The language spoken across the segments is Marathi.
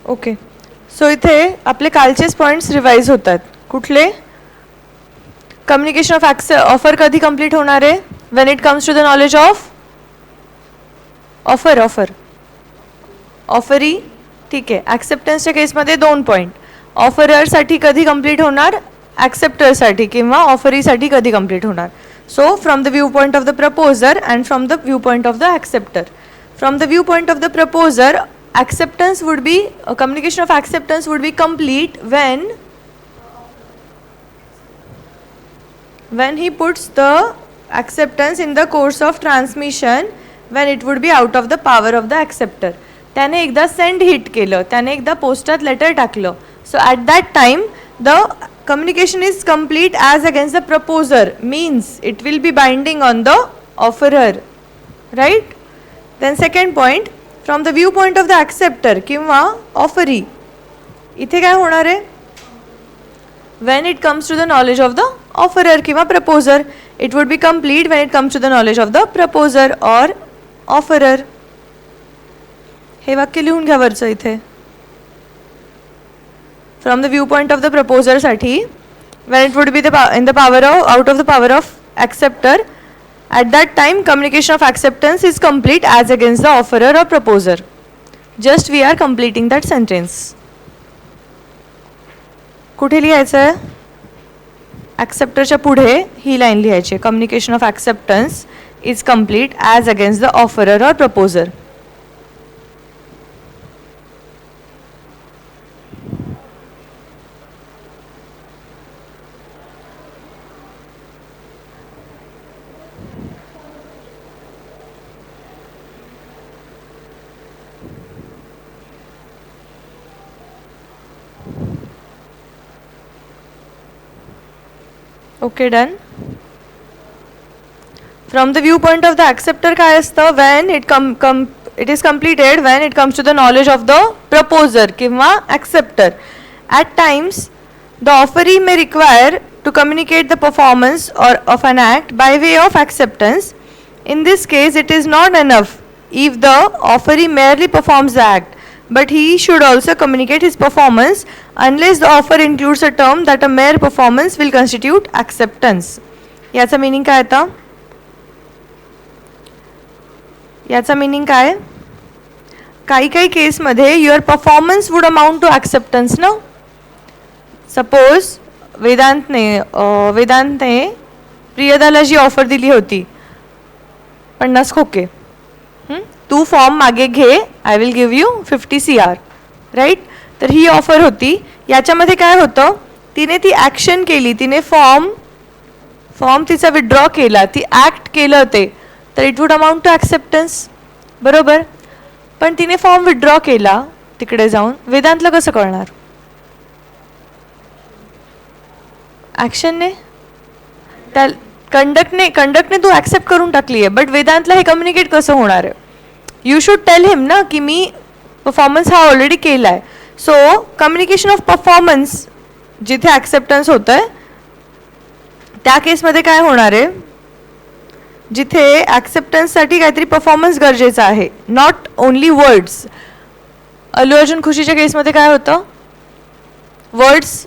ओके. सो इथे आपले कालचेच पॉईंट्स रिवाइज होतात. कुठले? कम्युनिकेशन ऑफ ऑफर कधी कंप्लीट होणार आहे? When it comes to the knowledge of offeree. ठीक आहे. ॲक्सेप्टन्सच्या केसमध्ये 2 पॉईंट. ऑफररसाठी कधी कंप्लीट होणार? ॲक्सेप्टरसाठी किंवा ऑफरीसाठी कधी कंप्लीट होणार? So from the view point of the proposer and from the view point of the accepter. From the view point of the proposer, acceptance would be communication of acceptance would be complete when he puts the acceptance in the course of transmission, when it would be out of the power of the acceptor. त्याने एकदा सेंड हिट केलं, त्याने एकदा पोस्टात लेटर टाकलं. So at that time the communication is complete as against the proposer, means it will be binding on the offerer, right? Then second point, from the view point of the accepter किंवा ऑफरी, इथे काय होणार आहे? When it comes to the knowledge of the offerer किंवा proposer, it would be complete when it comes to the knowledge of the proposer or offerer. हे वाक्य लिहून घ्या वरचं इथे. From the view point of the प्रपोजरसाठी when it would be in the power of out of the power of acceptor, at that time communication of acceptance is complete as against the offerer or proposer. Just we are completing that sentence. कुठे लिहायचं आहे? ॲक्सेप्टरच्या पुढे ही लाईन लिहायची. Communication of acceptance is complete as against the offeror or proposer. Okay, done. From the viewpoint of the acceptor काय असतं? when it is completed when it comes to the knowledge of the proposer किंवा acceptor. At times the offeree may require to communicate the performance or of an act by way of acceptance. In this case it is not enough if the offeree merely performs the act, but he should also communicate his performance unless the offer includes a term that a mere performance will constitute acceptance. याचा मीनिंग काय आता? याचा मीनिंग काय? काही केसमध्ये your performance would amount to acceptance ना. सपोज वेदांतने प्रियदाला जी ऑफर दिली होती 50 खोके, तू फॉर्म मागे घे, I will give you 50 CR, right. तर ही ऑफर होती. याच्यामध्ये काय होतं? तिने ती ॲक्शन केली, तिने फॉर्म तिचा विड्रॉ केला, ती ॲक्ट केलं ते, तर it would amount to acceptance, बरोबर. पण तिने फॉर्म विड्रॉ केला तिकडे जाऊन, वेदांतला कसं कळणार? ॲक्शनने, त्या कंडक्टने तू ॲक्सेप्ट करून टाकली आहे, बट वेदांतला हे कम्युनिकेट कसं होणार आहे? यू शुड टेल हिम ना की मी परफॉर्मन्स हा ऑलरेडी केला आहे. सो कम्युनिकेशन ऑफ परफॉर्मन्स जिथे ॲक्सेप्टन्स होतं आहे त्या केसमध्ये काय होणार आहे? जिथे ॲक्सेप्टन्ससाठी काहीतरी परफॉर्मन्स गरजेचा आहे, not only words. Allu Arjun खुशीच्या केसमध्ये काय होतं? वर्ड्स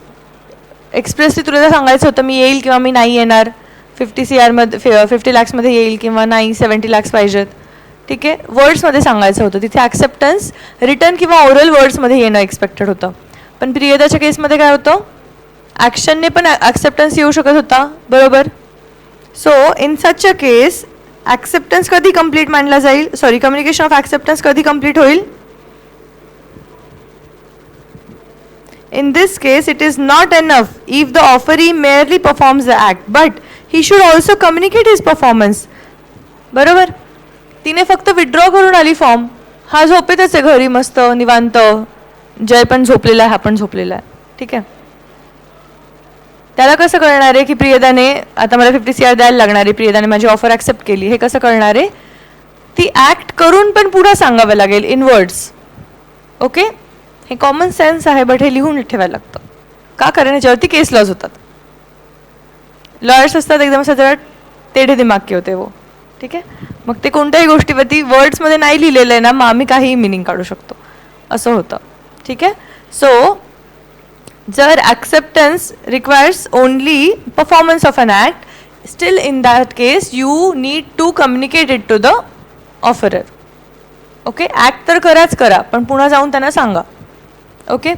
एक्सप्रेसली तुला सांगायचं होतं मी येईल किंवा मी नाही येणार, 50 CR मध्ये 50 lakhsमध्ये येईल किंवा नाही 70 lakhs पाहिजेत, ठीक आहे. वर्ड्समध्ये सांगायचं होतं. तिथे ॲक्सेप्टन्स रिटर्न किंवा ओरल वर्ड्समध्ये येणं एक्सपेक्टेड होतं. पण प्रियदाच्या केसमध्ये काय होतं? ॲक्शनने पण ॲक्सेप्टन्स येऊ शकत होता, बरोबर. So in such a case acceptance कधी कंप्लीट मानला जाईल? सॉरी, कम्युनिकेशन ऑफ ॲक्सेप्टन्स कधी कंप्लीट होईल? In this case it is not enough if the offeree merely performs the act, but he should also communicate his performance, बरोबर. तिने फक्त विड्रॉ करून आली फॉर्म, हा झोपेतच आहे घरी मस्त निवांत, जय पण झोपलेला आहे, हा पण झोपलेला आहे, ठीक आहे. त्याला कसं कळणार आहे की प्रियदाने आता मला 50 CR द्यायला लागणार आहे, प्रियदाने माझी ऑफर ॲक्सेप्ट केली? हे कसं कळणार आहे? ती ॲक्ट करून पण पुढं सांगावं लागेल इन वर्ड्स. ओके, हे कॉमन सेन्स आहे, बट हे लिहून ठेवायला लागतं. का? कारण याच्यावरती केस लॉज होतात. लॉयर्स असतात एकदम सगळं तेढे दिमाग के होते वो, ठीक आहे. मग ते कोणत्याही गोष्टीवरती वर्ड्समध्ये नाही लिहिलेलं आहे ना, मग आम्ही काहीही मिनिंग काढू शकतो, असं होतं, ठीक आहे. सो जर acceptance requires only performance of an act, still in that case you need to communicate it to the offeror. Okay, act तर करा, पण पुन्हा जाऊन त्यांना सांगा. ओके,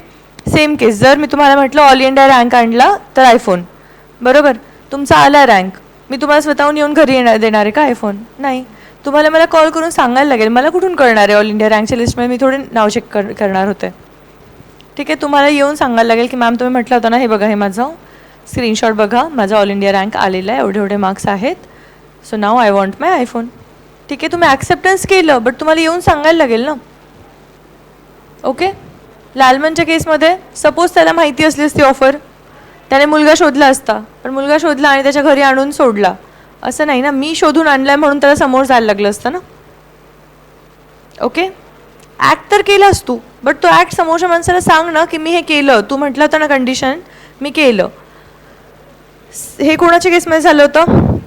सेम केस, जर मी तुम्हाला म्हटलं ऑल इंडिया रँक आणला तर आयफोन, बरोबर, तुमचा आला रँक, मी तुम्हाला स्वतःहून येऊन घरी देणार आहे का आयफोन? नाही, तुम्हाला मला कॉल करून सांगायला लागेल. मला कुठून कळणार आहे ऑल इंडिया रँकच्या लिस्टमध्ये? मी थोडे नाव चेक करणार होते. ठीक आहे, तुम्हाला येऊन सांगायला लागेल की मॅम तुम्ही म्हटलं होतं ना, हे बघा, हे माझं स्क्रीनशॉट बघा, माझा ऑल इंडिया रँक आलेला आहे, एवढे मार्क्स आहेत, so now I want my iPhone. ठीक आहे, तुम्ही ॲक्सेप्टन्स केलं, बट तुम्हाला येऊन सांगायला लागेल ना. ओके, लालमनच्या केसमध्ये सपोज त्याला माहिती असली असती ऑफर, त्याने मुलगा शोधला असता, पण मुलगा शोधला आणि त्याच्या घरी आणून सोडला, असं नाही ना, मी शोधून आणलाय म्हणून त्याला समोर जायला लागलं असतं ना. ओके, ॲक्ट तर केलास तू, बट तो ॲक्ट समोरच्या माणसाला सांग ना की मी हे केलं, तू म्हटलं होतं ना कंडिशन, मी केलं. हे कोणाच्या केसमध्ये झालं होतं?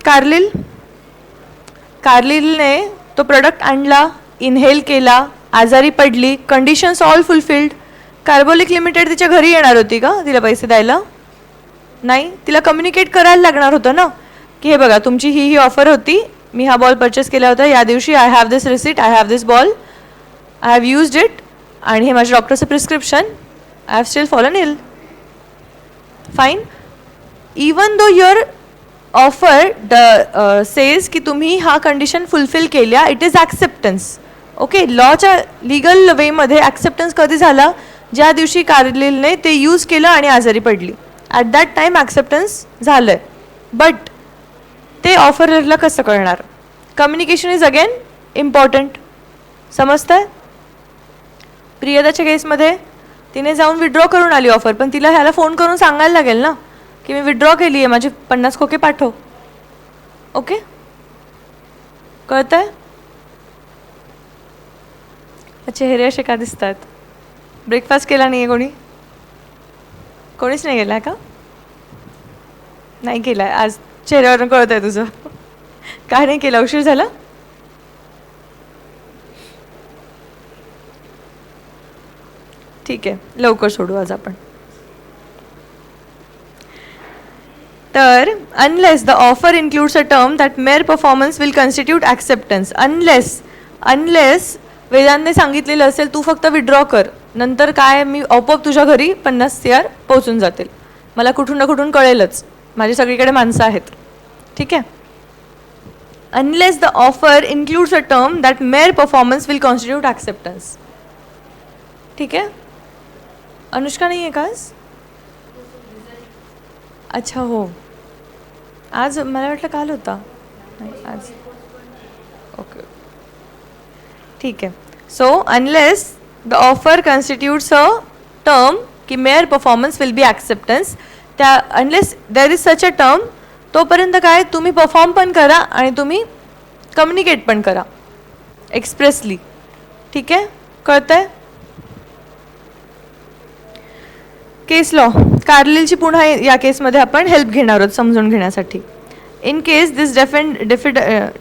कार्लिलने तो प्रोडक्ट आणला, इनहेल केला, आजारी पडली, conditions all fulfilled. Carbolic limited तिच्या घरी येणार होती का तिला पैसे द्यायला? नाही, तिला कम्युनिकेट करायला लागणार होतं ना की हे बघा तुमची ही ऑफर होती, मी हा बॉल परचेस केला होता या दिवशी, I have this receipt, I have this ball, I have used it, आणि हे माझ्या डॉक्टरचं prescription, I have still fallen ill. Fine, even though your offer says की तुम्ही हा कंडिशन फुलफिल केल्या, इट इज ॲक्सेप्टन्स. ओके, लॉच्या लिगल वेमध्ये ॲक्सेप्टन्स कधी झाला? ज्या दिवशी कार्लिलने ते यूज केलं आणि आजारी पडली, ॲट दॅट टाईम ॲक्सेप्टन्स झालं आहे. बट ते ऑफररला कसं कळणार? Communication is again important. समजतं आहे? प्रियदाच्या केसमध्ये तिने जाऊन विड्रॉ करून आली ऑफर, पण तिला ह्याला फोन करून सांगायला लागेल ना की मी विड्रॉ केली आहे, माझे 50 खोके पाठव. ओके, कळतं आहे? चेहरे असे का दिसत आहेत? ब्रेकफास्ट केला नाही आहे कोणी? कोणीच नाही गेला का? नाही केला आहे आज, चेहऱ्यावरून कळत आहे तुझं. काय नाही केला, उशीर झाला? ठीक आहे, लवकर सोडू आज आपण. तर unless the offer includes a term that mere performance will constitute acceptance, unless वेदांतने सांगितलेलं असेल तू फक्त विड्रॉ कर, नंतर काय मी आपोआप तुझ्या घरी 50 CR पोहोचून जातील, मला कुठून ना कुठून कळेलच, माझी सगळीकडे माणसं आहेत. ठीक आहे, unless the offer includes a term that mere performance will constitute acceptance. ठीक आहे, अनुष्का नाही आहे का आज? अच्छा, हो, आज मला वाटलं काल होता, नाही आज. ओके, ठीक आहे. So unless the offer constitutes a term की mere performance will be acceptance, त्या unless there is such a term, तोपर्यंत काय तुम्ही परफॉर्म पण करा आणि तुम्ही कम्युनिकेट पण करा एक्सप्रेसली. ठीक आहे, कळतं आहे? केस लॉ, कार्लिलची पुन्हा या केसमध्ये आपण हेल्प घेणार आहोत समजून घेण्यासाठी. In case this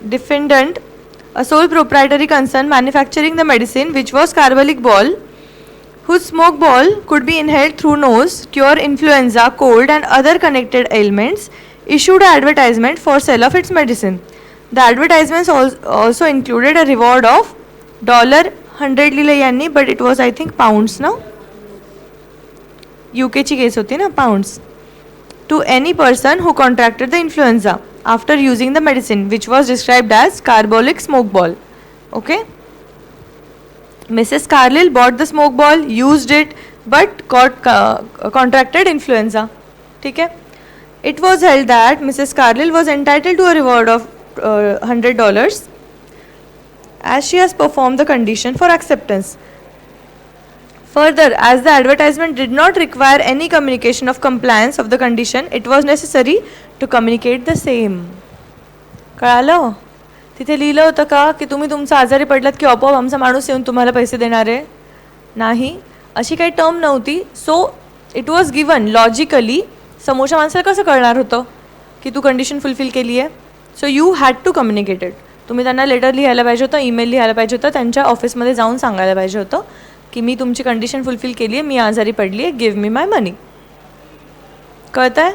defendant a sole proprietary concern manufacturing the medicine which was carbolic ball, whose smoke ball could be inhaled through nose, cure influenza, cold and other connected ailments, issued an advertisement for sale of its medicine. The advertisements also included a reward of $100 लिहिलं यांनी, but it was I think pounds ना, UK ची केस होती ना, pounds, to any person who contracted the influenza after using the medicine which was described as carbolic smoke ball. Okay, Mrs. Carlile bought the smoke ball, used it, but got contracted influenza. ठीक है, it was held that Mrs. Carlile was entitled to a reward of $100 as she has performed the condition for acceptance. Further, as the advertisement did not require any communication of compliance of the condition, it was necessary to communicate the same. कळालं? तिथे लिहिलं होतं का की तुम्ही तुमचा आजारी पडलात की आपोआप आमचा माणूस येऊन तुम्हाला पैसे देणार आहे? नाही, अशी काही टर्म नव्हती. So it was given logically. समोरच्या माणसाला कसं कळणार होतं की तू कंडिशन फुलफिल केली आहे? So you had to communicate it. तुम्ही त्यांना लेटर लिहायला पाहिजे होतं, ईमेल लिहायला पाहिजे होतं, त्यांच्या ऑफिसमध्ये जाऊन सांगायला पाहिजे होतं की मी तुमची कंडिशन फुलफिल केली आहे, मी आजारी पडली आहे, गिव्ह मी माय मनी. कळतं आहे?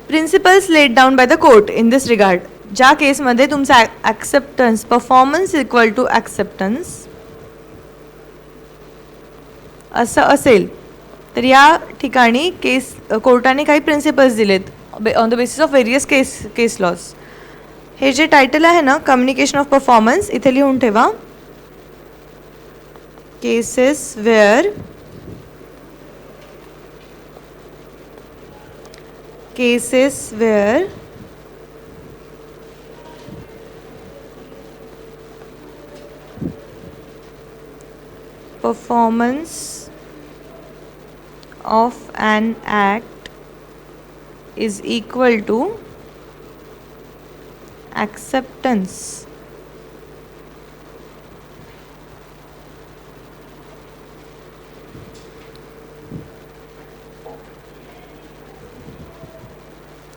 Principles laid down by the court in this regard. ज्या केसमध्ये तुमचा acceptance performance equal to acceptance असं असेल तर या ठिकाणी कोर्टाने काही प्रिन्सिपल्स दिलेत on the basis of various case laws. हे जे टायटल आहे ना, कम्युनिकेशन ऑफ परफॉर्मन्स, इथे लिहून ठेवा. Cases where performance of an act is equal to acceptance.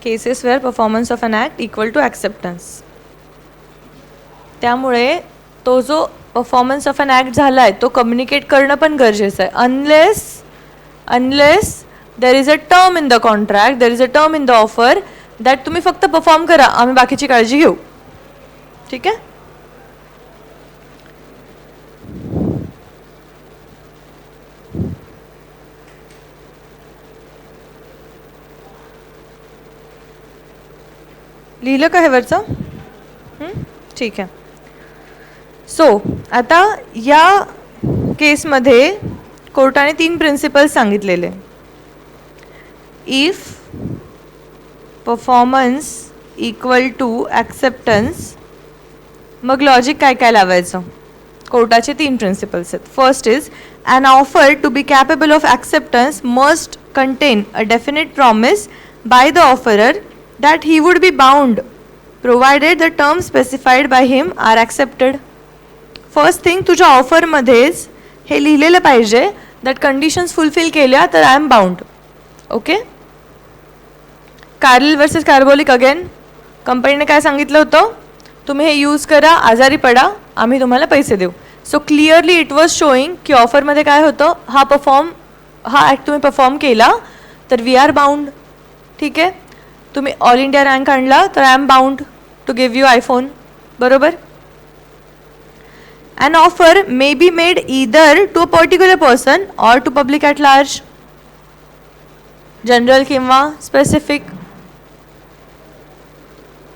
Cases where performance of an act equal to acceptance. त्यामुळे तो जो परफॉर्मन्स ऑफ अन ॲक्ट झाला आहे तो कम्युनिकेट करणं पण गरजेचं आहे. Unless there is a term in the contract, there is a term in the offer that तुम्ही फक्त परफॉर्म करा, आम्ही बाकीची काळजी घेऊ. ठीक आहे? लिहिलं का हे वरचं? ठीक आहे. सो आता या केसमध्ये कोर्टाने 3 प्रिन्सिपल्स सांगितलेले. If performance equal to acceptance, मग लॉजिक काय काय लावायचं? कोर्टाचे 3 प्रिन्सिपल्स आहेत. First is an offer to be capable of acceptance must contain a definite promise by the offeror that he would be bound provided the term specified by him are accepted. First thing, तुझ्या ऑफरमध्येच हे लिहिलेलं पाहिजे दॅट कंडिशन्स फुलफिल केल्या तर I am bound. Okay? Carlill versus carbolic again कंपनीने काय सांगितलं होतं? तुम्ही हे यूज करा, आजारी पडा, आम्ही तुम्हाला पैसे देऊ. So clearly it was showing की ऑफरमध्ये काय होतं, हा ॲक्ट तुम्ही परफॉर्म केला तर वी आर बाउंड. ठीक आहे? तुम्ही ऑल इंडिया रँक आणला तर I am bound to give you iPhone. बरोबर? An offer may be made either to a particular person or to public at large. General किंवा स्पेसिफिक.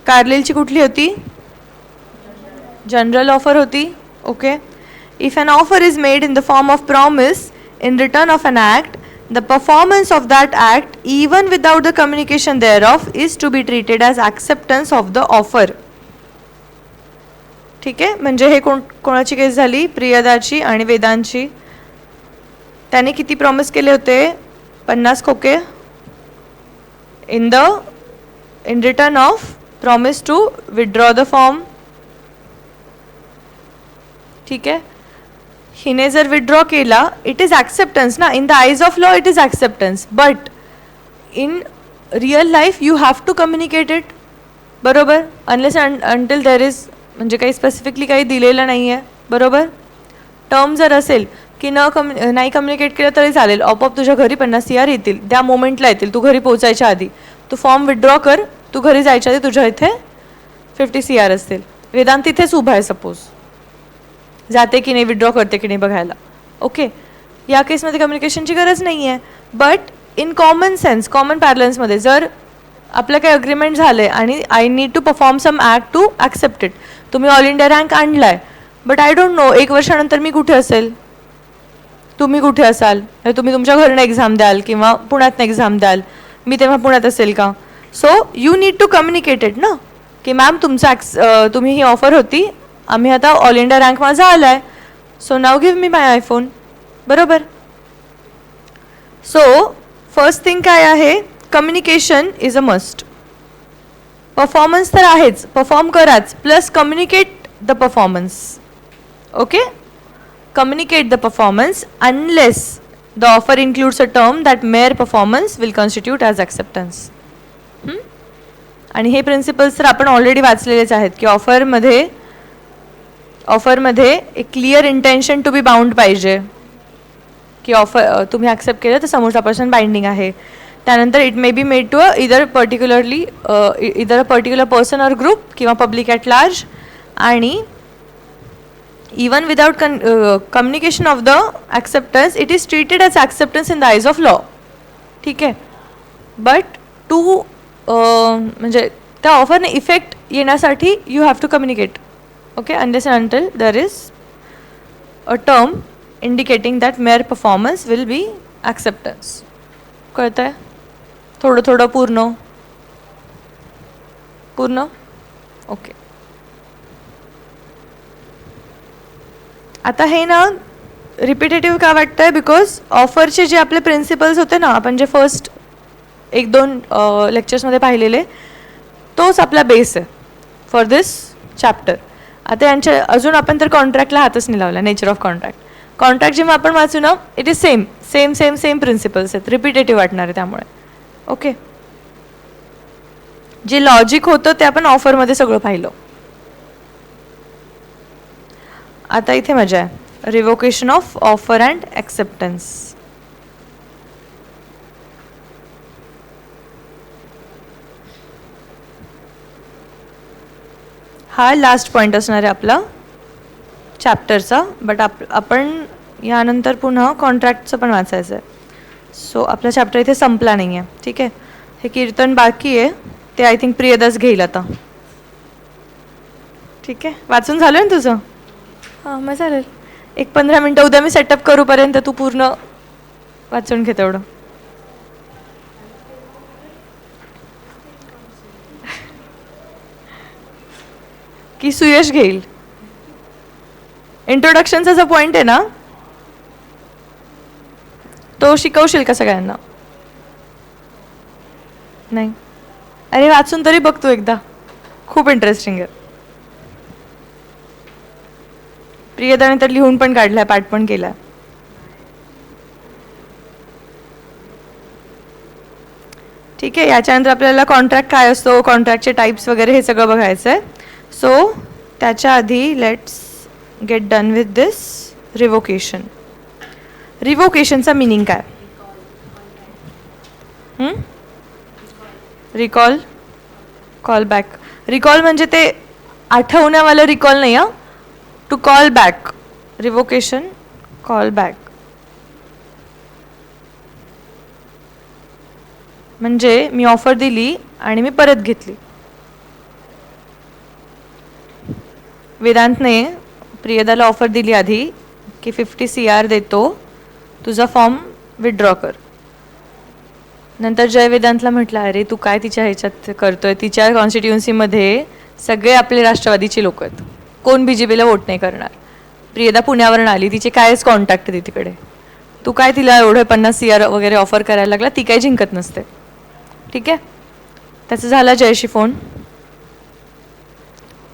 कार्लिलची कुठली होती? जनरल ऑफर होती. Okay. If an offer is made in the form of promise in return of an act, the performance of that act even without the communication thereof is to be treated as acceptance of the offer. ठीक आहे? म्हणजे हे कोणाची केस झाली? प्रियदाची आणि वेदांची. त्याने किती प्रॉमिस केले होते? 50 खोके in return of promise to withdraw the form. ठीक आहे? हिने जर विथड्रॉ केला, इट इज ॲक्सेप्टन्स ना. In the eyes of law it is acceptance, but in real life you have to communicate it. बरोबर? अनलेस अंटिल देर इज, म्हणजे काही स्पेसिफिकली काही दिलेलं नाही आहे. बरोबर? टर्म जर असेल की नाही कम्युनिकेट केलं तरी चालेल, आपोआप तुझ्या घरी 50 CR येतील, त्या मोमेंटला येतील. तू घरी पोचायच्या आधी तू फॉर्म विथड्रॉ कर, तू घरी जायच्या आधी तुझ्या इथे 50 CR असतील. वेदांत तिथेच उभा आहे, सपोज जाते की नाही, विथड्रॉ करते की नाही बघायला. ओके? या केसमध्ये कम्युनिकेशनची गरज नाही आहे. But in common sense, common पॅरलन्समध्ये जर आपलं काही अग्रीमेंट झालं आहे आणि I need to perform some act to accept it. तुम्ही ऑल इंडिया रँक आणला आहे, बट आय डोंट नो 1 वर्षानंतर मी कुठे असेल, तुम्ही कुठे असाल, तुम्ही तुमच्या घरनं एक्झाम द्याल किंवा पुण्यातनं एक्झाम द्याल, मी तेव्हा पुण्यात असेल का? So you need to communicate it ना, की मॅम तुम्ही ही ऑफर होती, आम्ही आता ऑल इंडिया रँक माझा आला आहे, सो नाव गिव्ह मी माय आयफोन. बरोबर? सो फर्स्ट थिंग काय आहे? Communication is a must. Performance तर आहेच, परफॉर्म कराच, plus communicate the performance. Okay? Communicate the performance unless the offer includes a term that mere performance will constitute as acceptance. आणि हे प्रिन्सिपल्स तर आपण ऑलरेडी वाचलेलेच आहेत की ऑफरमध्ये एक clear intention to be bound पाहिजे, की ऑफर तुम्ही ॲक्सेप्ट केलं तर समोरचा पर्सन बाइंडिंग आहे. त्यानंतर it may be made to either a particular person or group किंवा पब्लिक ॲट लार्ज. आणि even without communication of the acceptance, it is treated as acceptance in the eyes of law. ठीक आहे. बट टू म्हणजे त्या ऑफरने इफेक्ट येण्यासाठी you have to communicate. Okay, unless and until there is a term indicating that mere performance will be acceptance. कळतं आहे? थोडं थोडं पूर्ण पूर्ण ओके. आता हे ना रिपिटेटिव्ह का वाटतं आहे, बिकॉज ऑफरचे जे आपले प्रिन्सिपल्स होते ना, आपण जे फर्स्ट 1-2 लेक्चर्समध्ये पाहिलेले, तोच आपला बेस आहे फॉर दिस चॅप्टर. आता यांच्या अजून आपण तर कॉन्ट्रॅक्टला हातच नाही लावला. नेचर ऑफ कॉन्ट्रॅक्ट, कॉन्ट्रॅक्ट जेव्हा आपण वाचू ना, it is same same same same principles आहेत. रिपिटेटिव्ह वाटणार आहे त्यामुळे. ओके, जे लॉजिक होतं ते आपण ऑफरमध्ये सगळं पाहिलं. आता इथे मजा आहे. Revocation of offer and acceptance. हा लास्ट पॉईंट असणार आहे आपला चॅप्टरचा. बट आपण यानंतर पुन्हा कॉन्ट्रॅक्टचं पण वाचायचं आहे. सो आपला चॅप्टर इथे संपला नाही आहे. ठीक आहे, हे कीर्तन बाकी आहे, ते आय थिंक प्रियदास घेईल आता. ठीक आहे, वाचून झालं ना तुझं? हां, मग चालेल. एक 15 मिनटं उद्या मी सेटअप करूपर्यंत तू पूर्ण वाचून घे तेवढं. की सुयश घेईल. इंट्रोडक्शनचा जो पॉईंट आहे ना, तो शिकवशील का सगळ्यांना? नाही? अरे वाचून तरी बघ तू एकदा, खूप इंटरेस्टिंग आहे. प्रियदाने तर लिहून पण काढलाय, पाठ पण केलाय. ठीक आहे, याच्यानंतर आपल्याला कॉन्ट्रॅक्ट काय असतो, कॉन्ट्रॅक्टचे टाईप्स वगैरे हे सगळं बघायचं आहे. सो त्याच्या आधी let's get done with this revocation. रिवोकेशनचा मिनिंग काय? Recall, call back. रिकॉल म्हणजे ते आठवण्यावालं रिकॉल नाही हा, to call back. Revocation, call back म्हणजे मी ऑफर दिली आणि मी परत घेतली. वेदांतने प्रियदाला ऑफर दिली आधी की 50 CR देतो, तुझा फॉर्म विड्रॉ कर. नंतर जय वेदांतला म्हटलं, अरे तू काय तिच्या ह्याच्यात करतोय, तिच्या कॉन्स्टिट्युएन्सीमध्ये सगळे आपले राष्ट्रवादीचे लोक आहेत, कोण BJPला वोट नाही करणार. प्रियदा पुण्यावरून आली, तिचे कायच कॉन्टॅक्ट आहे तिकडे, तू काय तिला एवढं 50 CR वगैरे ऑफर करायला लागला, ती काही जिंकत नसते. ठीक आहे, त्याचं झाला जयशी फोन.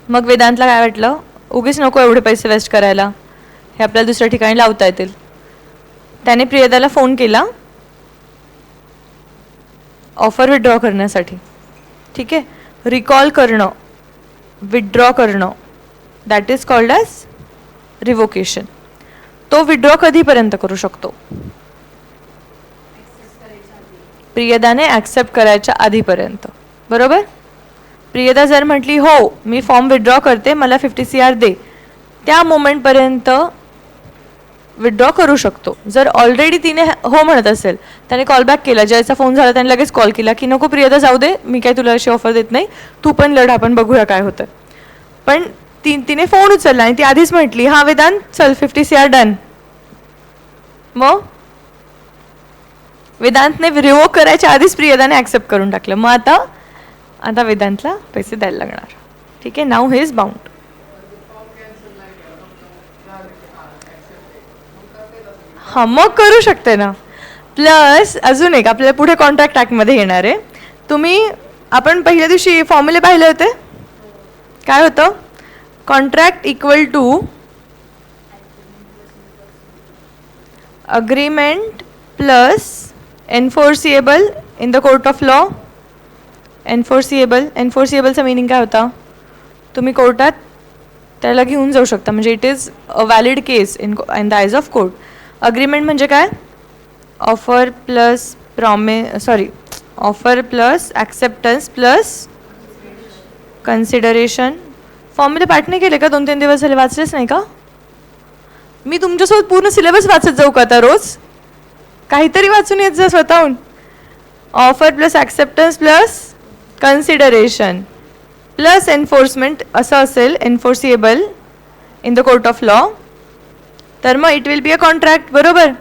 मग वेदांतला काय वाटलं, उगीच नको एवढे पैसे वेस्ट करायला, हे आपल्याला दुसऱ्या ठिकाणी लावता येतील. त्याने प्रियदाला फोन केला ऑफर विड्रॉ करण्यासाठी. ठीक आहे, रिकॉल करणं, विड्रॉ करणं, that is called as revocation. तो विड्रॉ कधीपर्यंत करू शकतो? प्रियदाने ॲक्सेप्ट करायच्या आधीपर्यंत. बरोबर? प्रियदा जर म्हटली हो मी फॉर्म विड्रॉ करते, मला 50 CR दे, त्या मोमेंटपर्यंत विड्रॉ करू शकतो. जर ऑलरेडी तिने हो म्हणत असेल, त्याने कॉलबॅक केला, जयचा फोन झाला, त्याने लगेच कॉल केला की नको प्रियदा जाऊ दे, मी काय तुला अशी ऑफर देत नाही, तू पण लढ, आपण बघूया काय होतं. पण तिने फोन उचलला आणि ती आधीच म्हटली हा वेदांत चल 50 CR डन. मग वेदांतने रिवोक करायच्या आधीच प्रियदाने ॲक्सेप्ट करून टाकलं. मग आता वेदांतला पैसे द्यायला लागणार. ठीक आहे, नाऊ ही इज बाउंड. हां, मग करू शकते ना. प्लस अजून एक आपल्याला पुढे कॉन्ट्रॅक्ट ॲक्टमध्ये येणार आहे. आपण पहिल्या दिवशी फॉर्म्युले पाहिले होते, काय होतं? Contract equal to agreement plus enforceable in the court of law. एन्फोर्सिएबलचा मिनिंग काय होता? तुम्ही कोर्टात त्याला घेऊन जाऊ शकता. म्हणजे it is a valid case in the eyes of court. Agreement म्हणजे काय? Offer plus offer plus acceptance plus consideration. फॉर्ममध्ये पाठ नाही केले का? 2-3 दिवस झाले वाचलेच नाही का? मी तुमच्यासोबत पूर्ण सिलेबस वाचत जाऊ का आता रोज? काहीतरी वाचून येत जा स्वतःहून. Offer plus acceptance plus consideration plus enforcement असं असेल, enforceable in the court of law, तर मग it will be a contract. बरोबर.